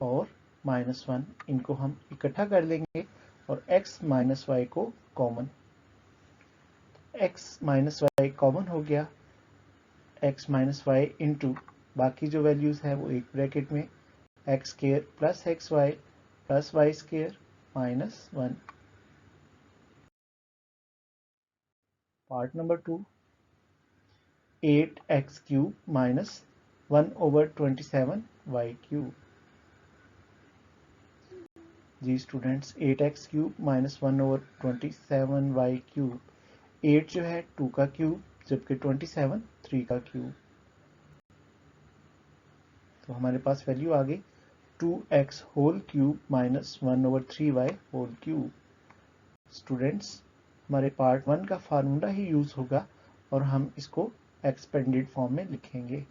और माइनस वन, इनको हम इकट्ठा कर लेंगे और एक्स माइनस वाई को common, x minus y common हो गया, एक्स माइनस वाई इंटू बाकी जो वैल्यूज है वो एक ब्रैकेट में x square plus x y plus y square minus one. Part number 2, 8x cube minus 1/27 y cube. जी students, 8x cube minus 1/27 y cube, 8 जो है 2 का क्यूब जबकि 27 3 का क्यूब। तो हमारे पास वैल्यू आ गई 2x whole cube minus 1/3y whole cube. Students, हमारे पार्ट 1 का फार्मूला ही यूज होगा और हम इसको एक्सपेंडेड फॉर्म में लिखेंगे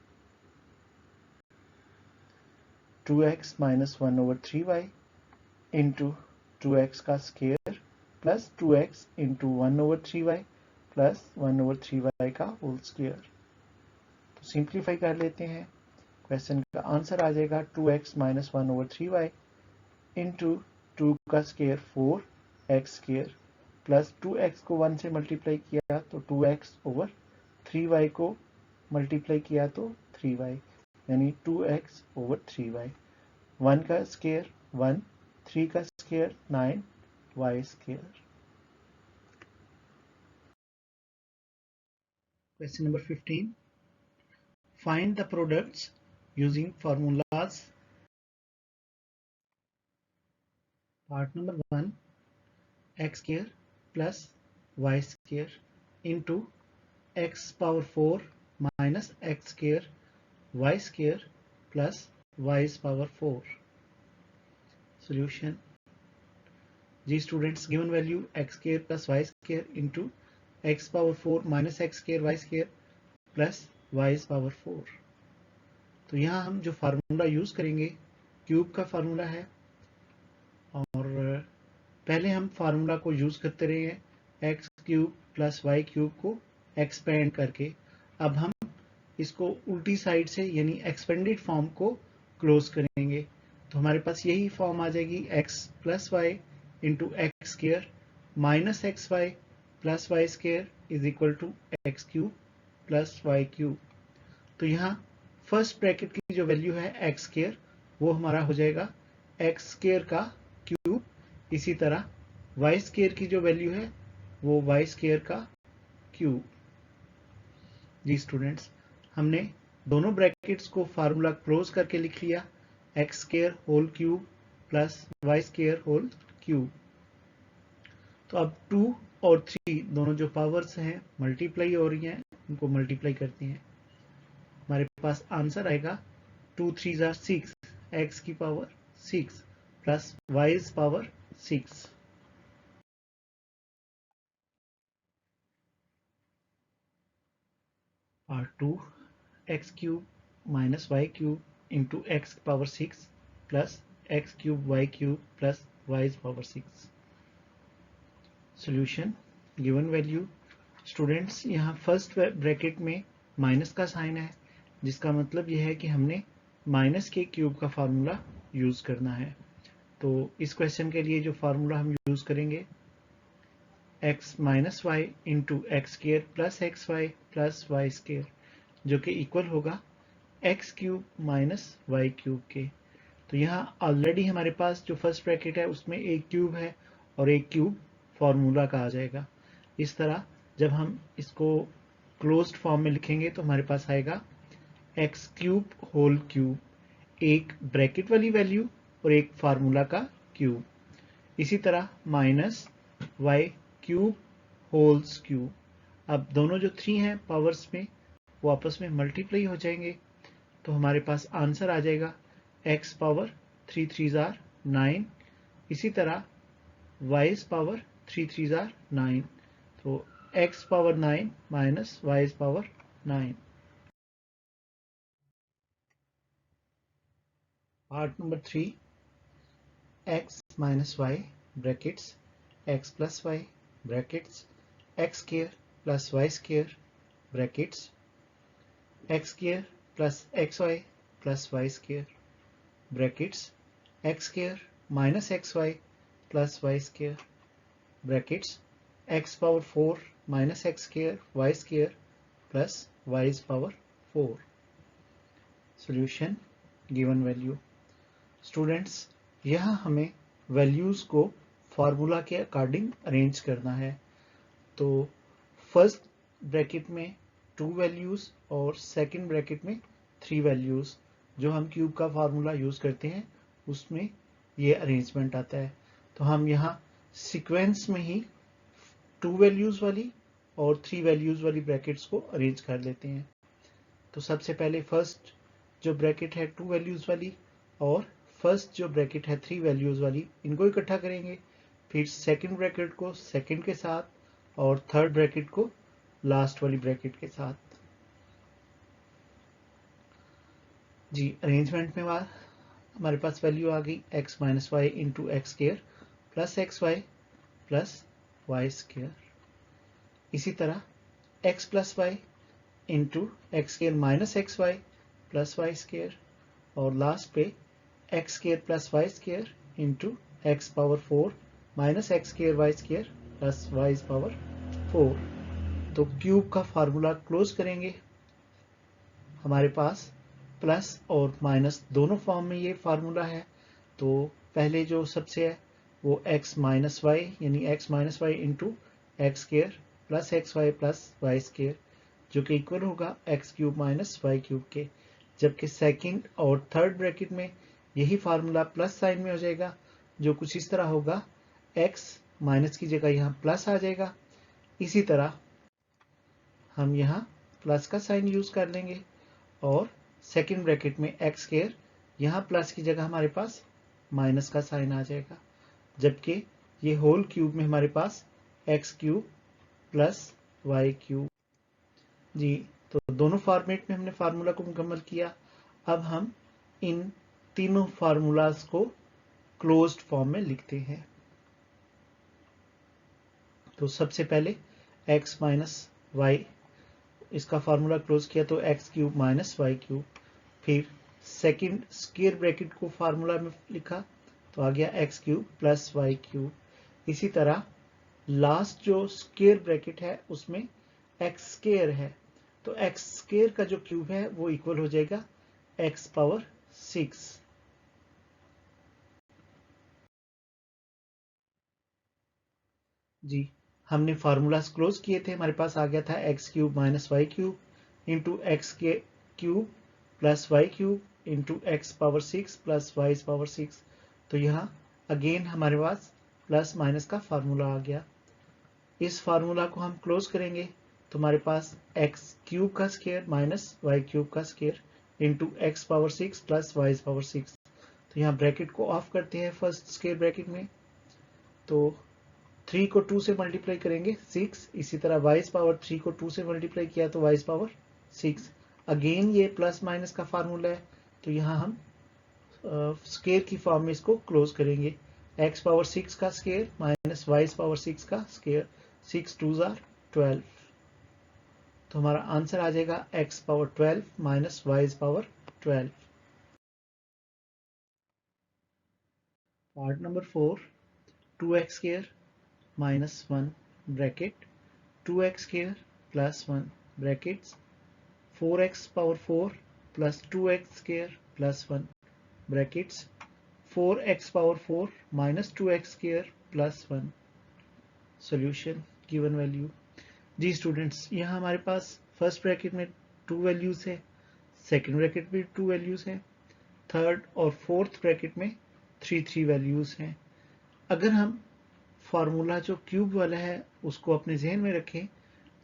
2x minus 1/3y into 2x का square plus 2x into 1/3y plus 1/3y का होल स्क्वायर। तो सिंप्लीफाई कर लेते हैं, क्वेश्चन का आंसर आ जाएगा 2x माइनस 1/3y इंटू 2 का square 4x square plus 2x को 1 से मल्टीप्लाई किया तो 2x ओवर 3y को मल्टीप्लाई किया तो 3y, यानी 2x ओवर 3y। 1 का स्क्वायर 1, 3 का square 9 y square. Question number 15. Find the products using formulas. Part number 1, x square plus y square into x power 4 minus x square y square plus y's power 4. Solution. G students, given value x square plus y square into x power 4 minus x square y square plus y's power 4। तो यहाँ हम जो फार्मूला यूज करेंगे क्यूब का फार्मूला है, और पहले हम फार्मूला को यूज करते रहे x cube plus y cube को एक्सपेंड करके। अब हम इसको उल्टी साइड से यानी एक्सपेंडेड फॉर्म को क्लोज करेंगे, तो हमारे पास यही फॉर्म आ जाएगी x plus y into x square minus x y plus y square is equal to x cube plus y cube. तो यहाँ फर्स्ट ब्रैकेट की जो वैल्यू है एक्स स्क्वायर वो हमारा हो जाएगा एक्स स्क्वायर का क्यूब, इसी तरह वाई स्क्वायर की जो वैल्यू है वो वाई स्क्वायर का क्यूब। जी स्टूडेंट्स, हमने दोनों ब्रैकेट्स को फार्मूला क्लोज करके लिख लिया x square whole cube plus y square whole cube. तो अब 2 और 3 दोनों जो पावर्स हैं मल्टीप्लाई हो रही हैं, उनको मल्टीप्लाई करते हैं, हमारे पास आंसर आएगा 2 3 6 एक्स की power 6 plus y power 6। Part 2, x cube minus y cube into x power 6 plus x cube y cube plus y power 6। Solution, given value. Students, यहाँ फर्स्ट ब्रैकेट में माइनस का साइन है, जिसका मतलब यह है कि हमने माइनस के क्यूब का फार्मूला यूज करना है। तो इस क्वेश्चन के लिए जो फार्मूला हम यूज करेंगे, x minus y into x square plus x y plus y square, जो कि इक्वल होगा x cube minus y cube के। तो यहाँ ऑलरेडी हमारे पास जो फर्स्ट ब्रैकेट है उसमें एक क्यूब है और एक क्यूब फॉर्मूला का आ जाएगा। इस तरह जब हम इसको क्लोज्ड फॉर्म में लिखेंगे तो हमारे पास आएगा एक्स क्यूब होल क्यूब, एक ब्रैकेट वाली वैल्यू और एक फार्मूला का क्यूब। इसी तरह minus y cube wholes cube. अब दोनों जो 3 हैं पावर्स में वो आपस में मल्टीप्लाई हो जाएंगे, तो हमारे पास आंसर आ जाएगा x पावर 3 3 जार 9। इसी तरह y पावर 3 3 जार 9, तो x power 9 minus y power 9। Part number 3, x minus y brackets x plus y brackets x square plus y square brackets x square plus xy plus y square brackets x square minus xy plus y square brackets x power 4 minus x square y square plus y power 4। Solution given value. Students, यहाँ हमें वैल्यूज को फार्मूला के अकॉर्डिंग अरेंज करना है। तो फर्स्ट ब्रैकेट में 2 वैल्यूज और सेकंड ब्रैकेट में 3 वैल्यूज, जो हम क्यूब का फार्मूला यूज करते हैं उसमें ये अरेंजमेंट आता है। तो हम यहाँ सीक्वेंस में ही 2 वैल्यूज वाली और 3 वैल्यूज वाली ब्रैकेट्स को अरेंज कर लेते हैं। तो सबसे पहले फर्स्ट जो ब्रैकेट है 2 वैल्यूज वाली और फर्स्ट जो ब्रैकेट है 3 वैल्यूज वाली, इनको इकट्ठा करेंगे। फिर सेकंड ब्रैकेट को सेकंड के साथ और थर्ड ब्रैकेट को लास्ट वाली ब्रैकेट के साथ। जी, अरेंजमेंट में हमारे पास वैल्यू आ गई x minus y into x square plus x y plus y square. इसी तरह x plus y into x square minus x y plus y square, और लास्ट पे x square plus y square into x power 4 minus x square y square plus y power 4। तो क्यूब का फार्मूला क्लोज करेंगे। हमारे पास प्लस और माइनस दोनों फॉर्म में ये फार्मूला है। तो पहले जो सबसे है वो x माइनस वाई यानी x minus y into x square plus x y plus y square, जो कि इक्वल होगा x cube minus y cube के। जबकि सेकंड और थर्ड ब्रैकेट में यही फार्मूला प्लस साइन में हो जाएगा, जो कुछ इस तरह होगा, x माइनस की जगह यहाँ प्लस आ जाएगा। इसी तरह हम यहाँ प्लस का साइन यूज कर लेंगे और सेकंड ब्रैकेट में एक्स स्क्वायर, यहाँ प्लस की जगह हमारे पास माइनस का साइन आ जाएगा। जबकि ये होल क्यूब में हमारे पास x cube plus y cube. जी, तो दोनों फॉर्मेट में हमने फार्मूला को मुकम्मल किया। अब हम इन तीनों फार्मूलाज को क्लोज्ड फॉर्म में लिखते हैं। तो सबसे पहले x माइनस वाई, इसका फार्मूला क्लोज किया तो x cube minus y cube. फिर सेकंड स्क्वायर ब्रैकेट को फार्मूला में लिखा तो आ गया x cube plus y cube. इसी तरह लास्ट जो स्क्वायर ब्रैकेट है उसमें एक्स स्क्वायर है, तो एक्स स्क्वायर का जो क्यूब है वो इक्वल हो जाएगा एक्स पावर 6। जी, हमने फार्मूलाज क्लोज किए थे। हमारे पास आ गया था x cube minus y cube into x के cube plus y cube into x power 6 plus y power 6। तो यहाँ अगेन हमारे पास प्लस माइनस का फार्मूला आ गया। इस फार्मूला को हम क्लोज करेंगे तो हमारे पास एक्स क्यूब का स्क्वायर माइनस वाई क्यूब का square into x power 6 plus y power 6। तो यहाँ ब्रैकेट को ऑफ करते हैं फर्स्ट स्क्वायर ब्रैकेट में, तो 3 को 2 से मल्टीप्लाई करेंगे 6। इसी तरह वाई पावर 3 को 2 से मल्टीप्लाई किया तो वाई पावर 6। अगेन ये प्लस माइनस का फार्मूला है, तो यहाँ हम स्क्वायर की फॉर्म में इसको क्लोज करेंगे। x पावर 6 का स्क्वायर माइनस वाई पावर 6 का स्क्वायर, 6 2 आर 12। तो हमारा आंसर आ जाएगा x power 12 minus y power 12। Part number 4, 2x square minus 1 bracket 2x square plus 1 brackets 4x power 4 plus 2x square plus 1 brackets 4x power 4 minus 2x square plus 1 solution given value। जी स्टूडेंट्स, यहाँ हमारे पास फर्स्ट ब्रैकेट में 2 वैल्यूज है, सेकंड ब्रैकेट में 2 वैल्यूज हैं, थर्ड और फोर्थ ब्रैकेट में 3 वैल्यूज हैं। अगर हम फार्मूला जो क्यूब वाला है उसको अपने जहन में रखें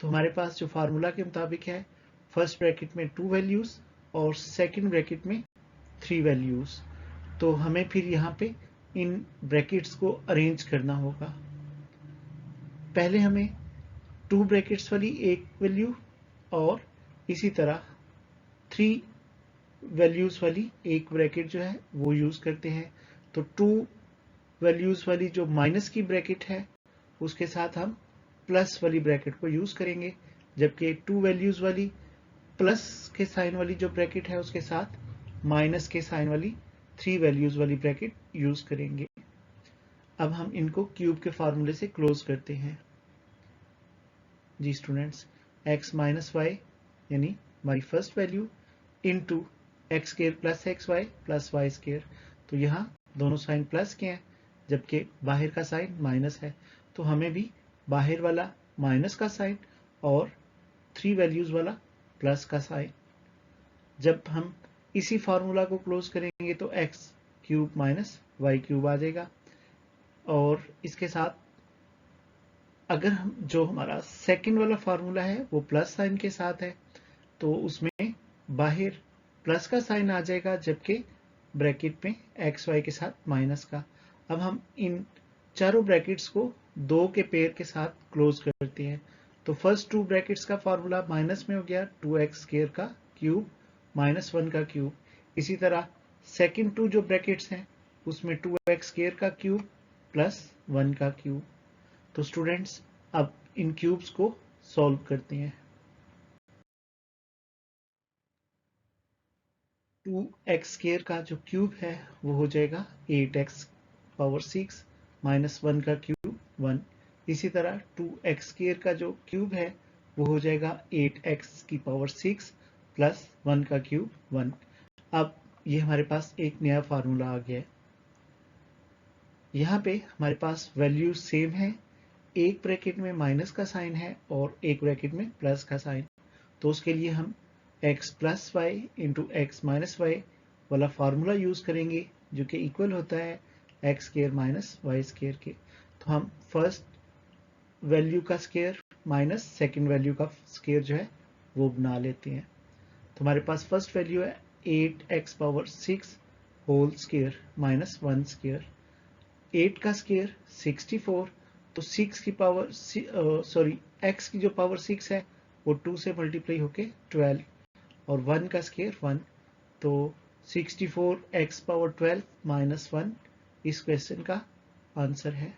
तो हमारे पास जो फार्मूला के मुताबिक है, फर्स्ट ब्रैकेट में 2 वैल्यूज और सेकंड ब्रैकेट में 3 वैल्यूज। तो हमें फिर यहाँ पे इन ब्रैकेट्स को अरेंज करना होगा। पहले हमें 2 ब्रैकेट्स वाली एक वैल्यू और इसी तरह 3 वैल्यूज वाली एक ब्रैकेट जो है वो यूज करते हैं। तो 2 वैल्यूज वाली जो माइनस की ब्रैकेट है उसके साथ हम प्लस वाली ब्रैकेट को यूज करेंगे, जबकि 2 वैल्यूज वाली प्लस के साइन वाली जो ब्रैकेट है उसके साथ माइनस के साइन वाली 3 वैल्यूज वाली ब्रैकेट यूज करेंगे। अब हम इनको क्यूब के फार्मूले से क्लोज करते हैं। जी स्टूडेंट्स, x माइनस वाई यानी हमारी first value into x square plus x y plus y square. तो यहाँ दोनों साइन प्लस के हैं जबकि बाहर का साइन माइनस है, तो हमें भी बाहर वाला माइनस का साइन और 3 वैल्यूज वाला प्लस का साइन। जब हम इसी फार्मूला को क्लोज करेंगे तो x cube minus y cube आ जाएगा। और इसके साथ अगर हम जो हमारा सेकंड वाला फार्मूला है वो प्लस साइन के साथ है तो उसमें बाहर प्लस का साइन आ जाएगा जबकि ब्रैकेट में एक्स वाई के साथ माइनस का। अब हम इन चारों ब्रैकेट्स को 2 के पेयर के साथ क्लोज करते हैं। तो फर्स्ट 2 ब्रैकेट्स का फार्मूला माइनस में हो गया 2x स्क्वायर का क्यूब माइनस 1 का क्यूब। इसी तरह सेकंड 2 जो ब्रैकेट्स हैं उसमें 2x स्क्वायर का क्यूब प्लस 1 का क्यूब। तो स्टूडेंट्स, अब इन क्यूब्स को सॉल्व करते हैं। 2x स्क्वायर का जो क्यूब है वो हो जाएगा 8x पावर 6 माइनस 1 का क्यूब 1। इसी तरह 2x स्क्वायर का जो क्यूब है वो हो जाएगा 8x की पावर 6 प्लस 1 का क्यूब 1। अब ये हमारे पास एक नया फार्मूला आ गया है। यहाँ पे हमारे पास वैल्यू सेम है, एक ब्रैकेट में माइनस का साइन है और एक ब्रैकेट में प्लस का साइन। तो उसके लिए हम x plus y into x minus y वाला फार्मूला यूज करेंगे जो कि इक्वल होता है x square minus y square के। तो हम फर्स्ट वैल्यू का स्क्वायर माइनस सेकंड वैल्यू का स्क्वायर जो है वो बना लेते हैं। तो हमारे पास फर्स्ट वैल्यू है 8x power 6 whole square minus 1 square. 8 का स्क्वायर 64, तो 6 की पावर x की जो पावर 6 है वो 2 से मल्टीप्लाई होके 12 और 1 का स्क्वायर 1। तो 64x पावर 12 माइनस 1 इस क्वेश्चन का आंसर है।